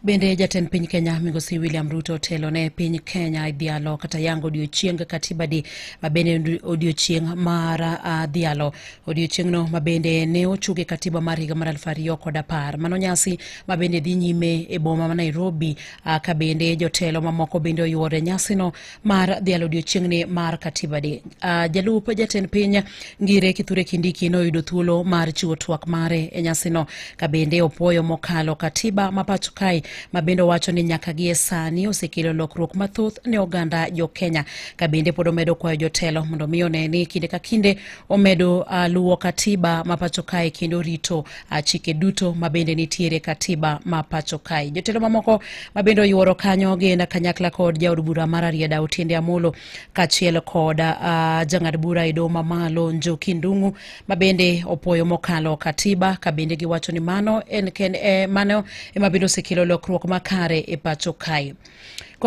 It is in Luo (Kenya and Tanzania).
Bende jatend piny Kenya Migosi William Ruto telo ne piny Kenya dialo kata yango odiochieng katiba di mabende odiochieng mar dialo odiochieng no mabende ne ochuge katiba mar higa mar 2010 mano nyasi mabende dhi nyime e boma ma Nairobi ka bende jotelo mamoko bende oyuore nyasi no mar dialo odiochieng ni mar katiba di jalup jatend piny Ngire Kithure Kindiki no yudo thuolo mar chiwo twak mare e nyasi no ka bende opoyo mokalo katiba ma pacho kae mabende wacho ni nyaka gie sani osekelo lokruok mathoth ne oganda jo Kenya ka bende pod omedo kwayo jotelo mondo miyo ne ni kinde ka kinde omedo luwo katiba ma pacho kae kendo rito chike duto mabende nitiere katiba ma pacho kae. Jotelo mamoko mabende oyuoro kanyo gin kanyakla kod jaod bura mar Rarieda Otiende Amollo kachiel kod jang'ad bura e doho mamalo Njoki Ndung'u mabende opoyo mokalo katiba ka bende giwacho ni mano mano ema bende osekelo lokruok makare e pacho kae.